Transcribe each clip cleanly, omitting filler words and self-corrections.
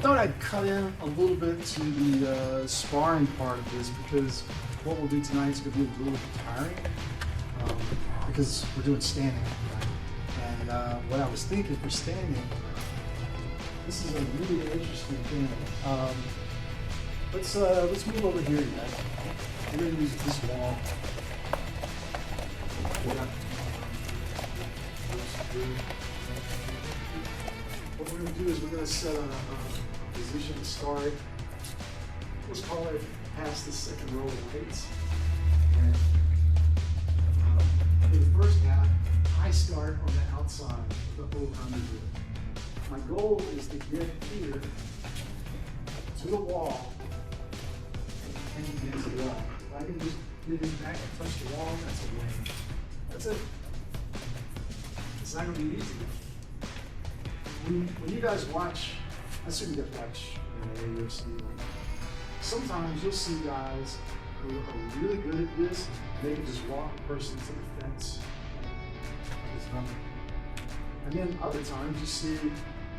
thought I'd cut in a little bit to the sparring part of this because what we'll do tonight is going to be a little bit tiring because we're doing standing, right? And what I was thinking for standing, this is a really interesting thing. Let's move over here, guys. We're going to use this wall. What we're going to do is we're going to set a position to start. Let's call it past the second row of weights. And for the first half, I start on the outside of the over-under grip. My goal is to get here to the wall and against the wall. If I can just get it back and touch the wall, that's a win. That's it. It's not going to be easy. When you guys watch, I assume you guys watch UFC. Sometimes you'll see guys who are really good at this. They can just walk a person to the fence. It's nothing. And then other times you see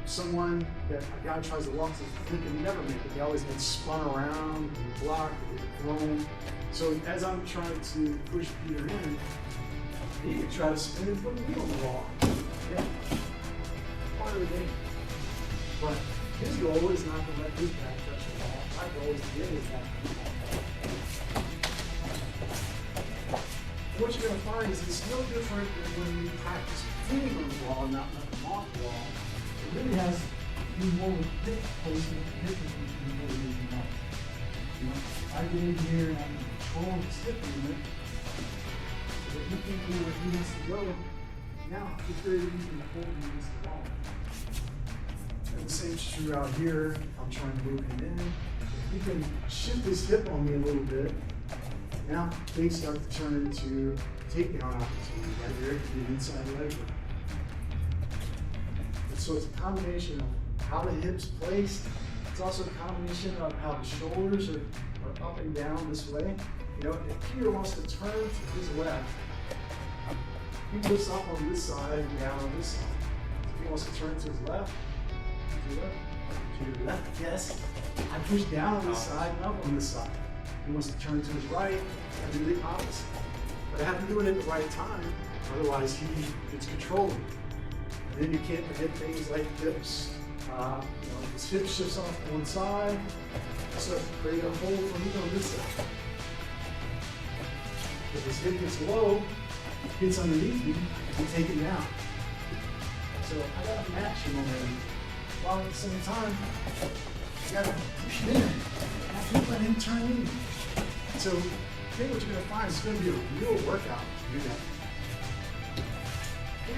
someone that a guy tries to walk to, they can never make it. They always get spun around, they block, they get thrown. So as I'm trying to push Peter in, he can try to spin and put me on the wall. Yeah. Part of the game. But his goal is not to let his back touch the wall. My goal is to get his back touch the wall. What you're going to find is it's no different than when you practice feeling on the wall and not letting them off the wall. It really has to do more with hip placement and hip movement than what it is in life. You know, I get in here and I'm controlling his hip movement. So that he can go where he wants to go. Now, it's very easy to hold him against the wall. And the same is true out here. I'm trying to move him in. If he can shift his hip on me a little bit, now things start to turn into takedown opportunity. Right here, it could be an inside leg. And so it's a combination of how the hip's placed. It's also a combination of how the shoulders are up and down this way. You know, if Peter wants to turn to his left, he lifts up on this side and down on this side. If he wants to turn to his left, to your left, yes. I push down on this side and up on this side. He wants to turn to his right, I do the opposite. But I have to do it at the right time, otherwise he gets controlling. And then you can't forget things like hips. You know, his hip shifts off to one side, so to create a hole for me on this side. If his hip gets low, gets underneath me, we take it down. So I gotta match him already. While at the same time, I gotta push him in. I can't let him turn in. So I think what you're gonna find is it's gonna be a real workout to do that.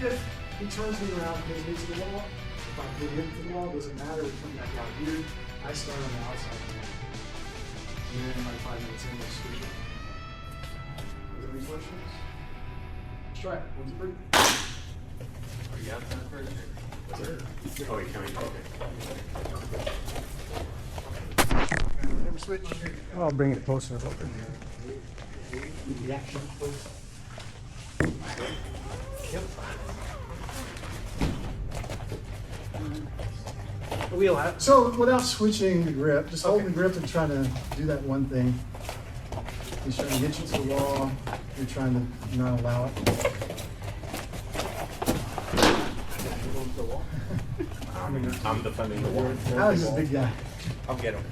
If he turns me around and gets me to the wall, if I get him to the wall, doesn't matter, we come back out here. I start on the outside of the wall. And then in like 5 minutes in, we'll switch it. Are there any questions? Let's try it. 1, 2, 3. Are you outside first? Oh, you're coming. Okay. Never switch. I'll bring it closer. Reaction, please. Yep. So without switching the grip, just hold the grip and trying to do that one thing. He's trying to get you to the wall. You're trying to not allow it. I'm defending the wall. Alex is a big guy. I'll get him.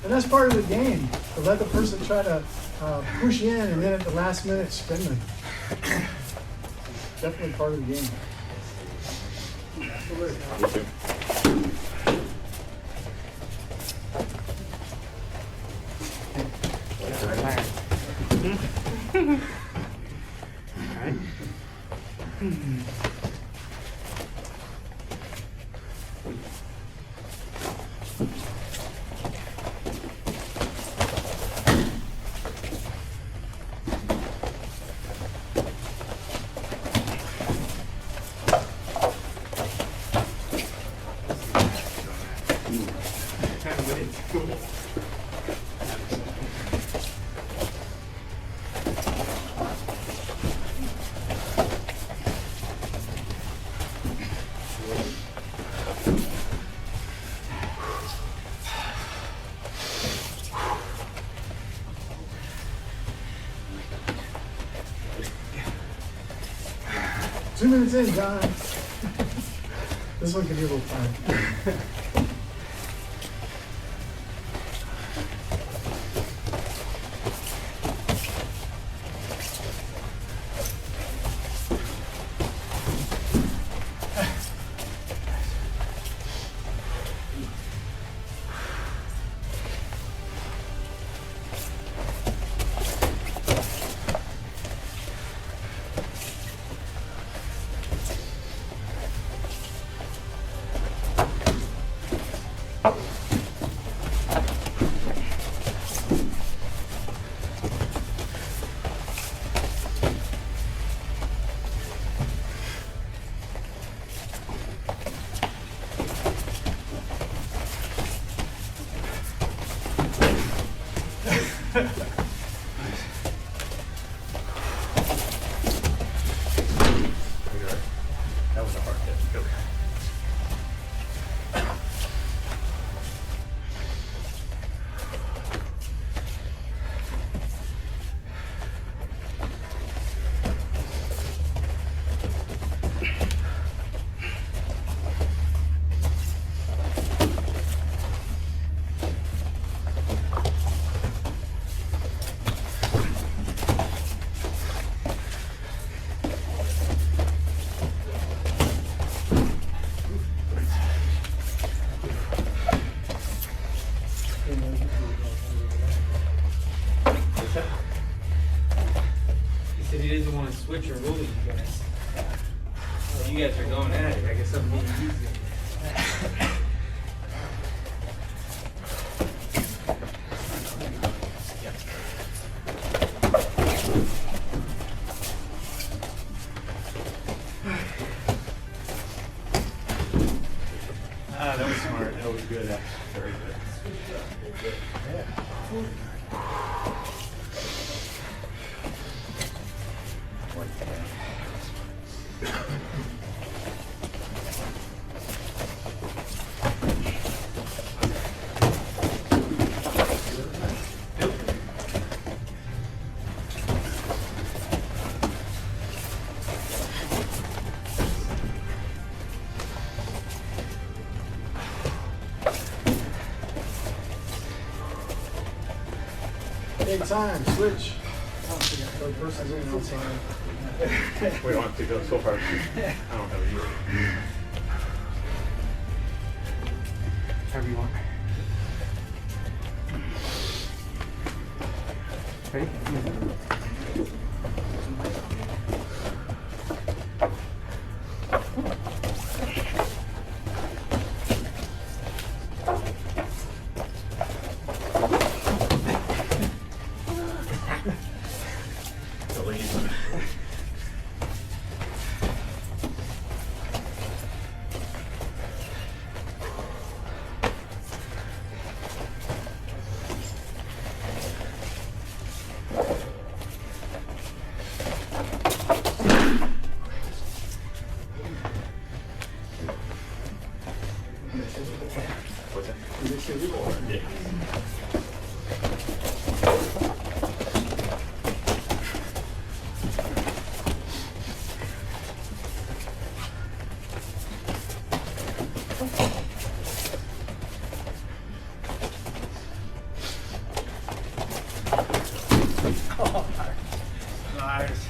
And that's part of the game, to let the person try to push in and then at the last minute spin them. Definitely part of the game. Absolutely. 2 minutes in, John. This one could be a little fun. That was a hard hit. Go. He said he doesn't want to switch or roll you guys. Well, you guys are going at it. I guess I'm being easy. That was smart. That was good. Very good. Big time, switch. The person's in outside. We don't have to go so far. I don't have a either. However you want. Ready? What's that? Yeah. Nice.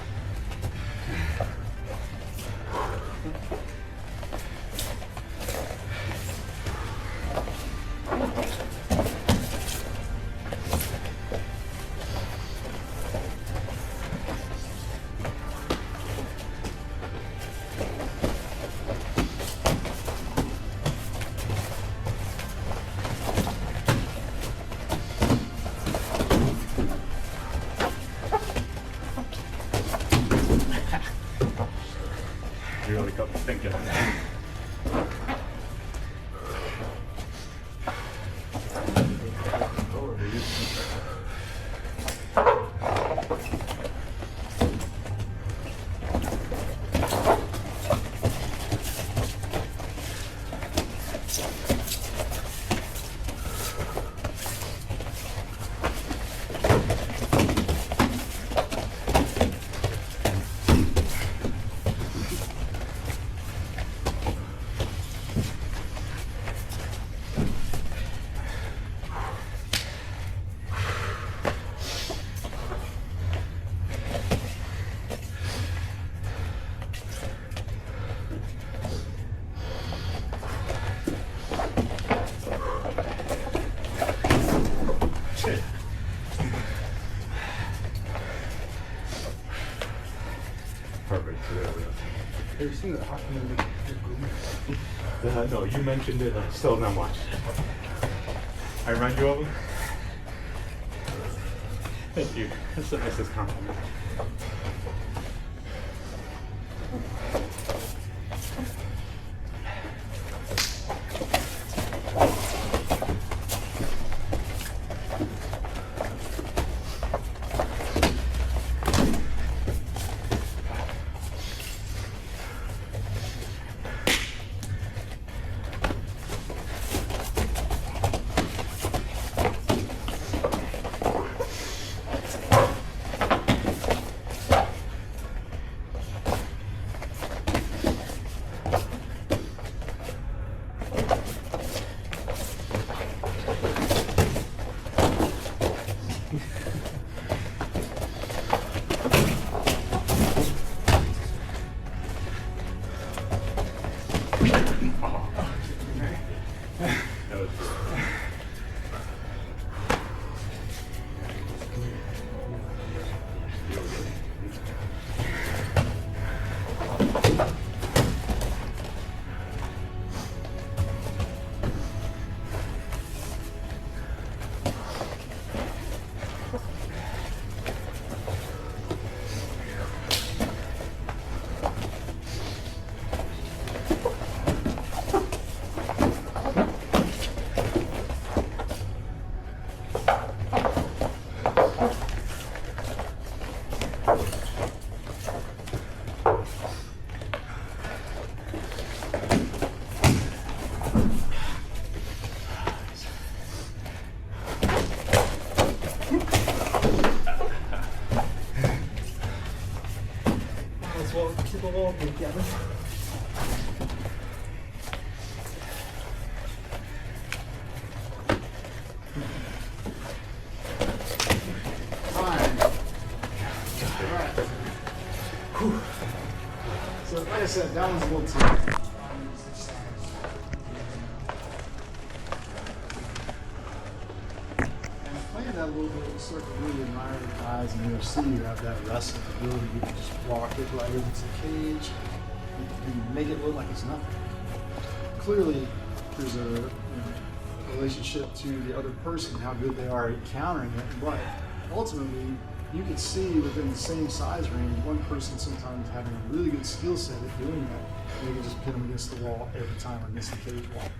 You really got me thinking. Perfect. So there we go. Have you seen the hockey movie? No, you mentioned it. I still have not watched. I remind you of him? Thank you. That's the nicest compliment. That was Keep the wall together. Fine. Alright. So like I said, that one's a little tight. And playing that a little bit, you start to really admire the guys in UFC who have that wrestling ability. You can just walk it right into the cage and make it look like it's nothing. Clearly, there's a relationship to the other person, how good they are at countering it, but ultimately, you can see within the same size range, one person sometimes having a really good skill set at doing that, and you can just pin them against the wall every time or against the cage wall.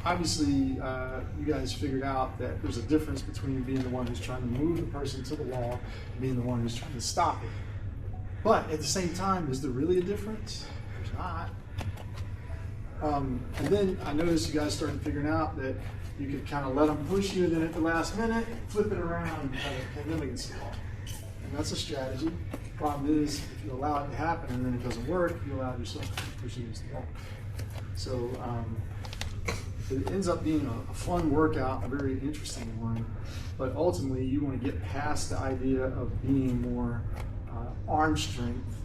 Obviously, you guys figured out that there's a difference between being the one who's trying to move the person to the wall and being the one who's trying to stop it. But at the same time, is there really a difference? There's not. And then I noticed you guys started figuring out that you could kind of let them push you, and then at the last minute, flip it around and try to pin them against the wall. And that's a strategy. Problem is, if you allow it to happen and then it doesn't work, you allow yourself to push against the wall. So it ends up being a fun workout, a very interesting one. But ultimately, you want to get past the idea of being more arm strength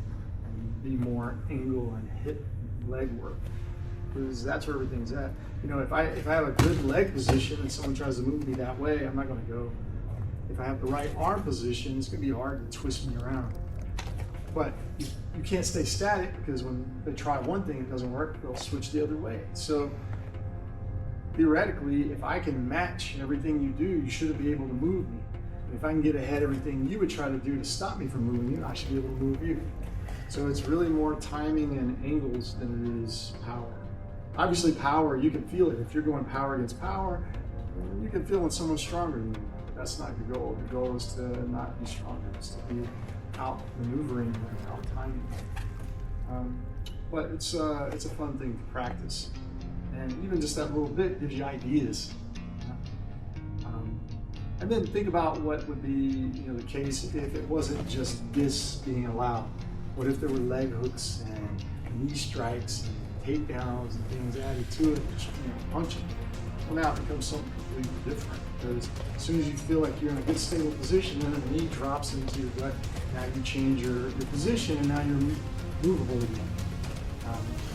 and be more angle and hip leg work. Because that's where everything's at. You know, if I have a good leg position and someone tries to move me that way, I'm not going to go. If I have the right arm position, it's going to be hard to twist me around. But you can't stay static, because when they try one thing and it doesn't work, they'll switch the other way. So theoretically, if I can match everything you do, you shouldn't be able to move me. And if I can get ahead of everything you would try to do to stop me from moving you, I should be able to move you. So it's really more timing and angles than it is power. Obviously power, you can feel it. If you're going power against power, you can feel when someone's stronger than you. That's not your goal. The goal is to not be stronger. It's to be out maneuvering and out timing. But it's a fun thing to practice. And even just that little bit gives you ideas. And then think about what would be the case if it wasn't just this being allowed. What if there were leg hooks and knee strikes and takedowns and things added to it, punching? Well, now it becomes something completely different, because as soon as you feel like you're in a good stable position, then the knee drops into your gut. Now you change your position, and now you're movable again.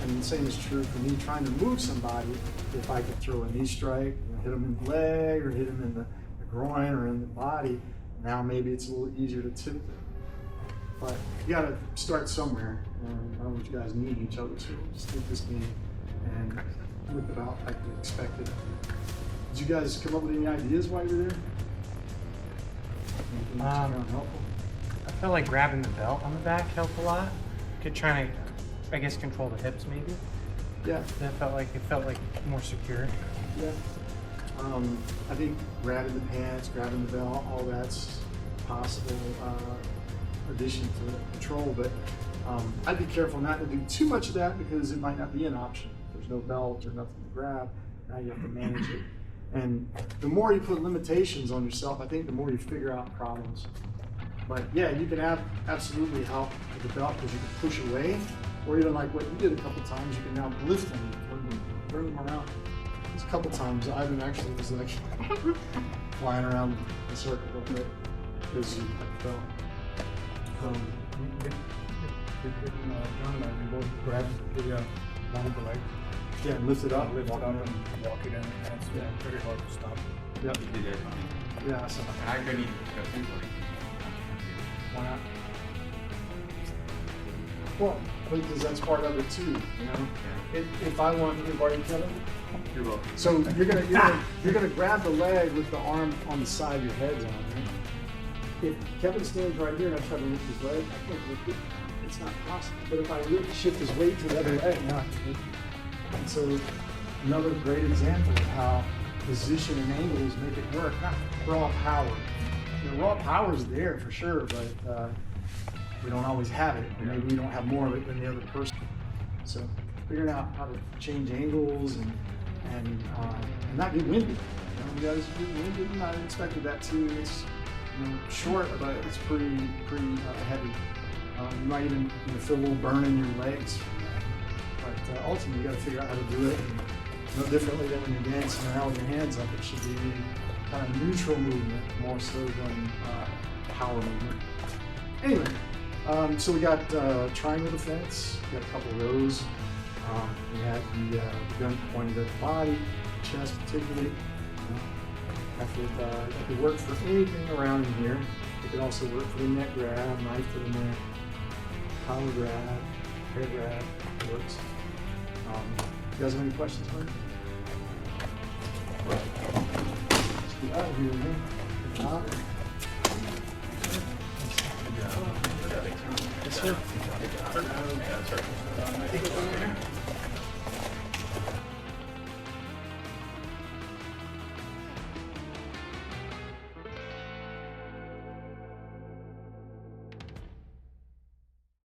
And the same is true for me trying to move somebody. If I could throw a knee strike, hit them in the leg, or hit them in the groin or in the body, now maybe it's a little easier to tip it. But you gotta start somewhere. And I don't know what you guys need each other, so just take this game and whip it out like you expected. Did you guys come up with any ideas while you were there? Anything that you found helpful? I felt like grabbing the belt on the back helped a lot. Could try to, I guess, control the hips maybe. Yeah. That felt like more secure. Yeah. I think grabbing the pants, grabbing the belt, all that's possible addition to control, but I'd be careful not to do too much of that because it might not be an option. If there's no belt or nothing to grab, now you have to manage it. And the more you put limitations on yourself, I think the more you figure out problems. But yeah, you can absolutely help with the belt because you can push away, or even like what you did a couple times, you can now lift them, bring them around. There's a couple times Ivan actually was like flying around the circle a little bit because you felt. John and I, we both grab the one of the leg, Yeah, and lift it up. lift it up and walk it in, and it's very hard to stop. Yep. You did that funny. Yeah, so I couldn't even go through like. why not? Well, because that's part of it too, you know? If I want to party Kevin, You're welcome. so you're gonna grab the leg with the arm on the side of your head's on, right? If Kevin stands right here and I try to lift his leg, I can't lift it. It's not possible. But if I shift his weight to the other leg, now I can lift it. And so another great example of how position and angles make it work. Not raw power. You know, raw power is there for sure, but we don't always have it. Or maybe we don't have more of it than the other person. So figuring out how to change angles and not get winded. You know, you guys get winded, and I expected that too. It's short, but it's pretty heavy. You might even feel a little burn in your legs. But ultimately, you got to figure out how to do it. And no differently than when you're dancing around with your hands up. It should be kind of neutral movement, more so than power movement. Anyway, so we got triangle defense. We got a couple rows. We had the gun pointed at the body, chest particularly. That could work for anything around in here. It could also work for the neck grab, knife to the neck, collar grab, hair grab, works. You guys have any questions for me? Let's get out of here, man. If not, yes, sir.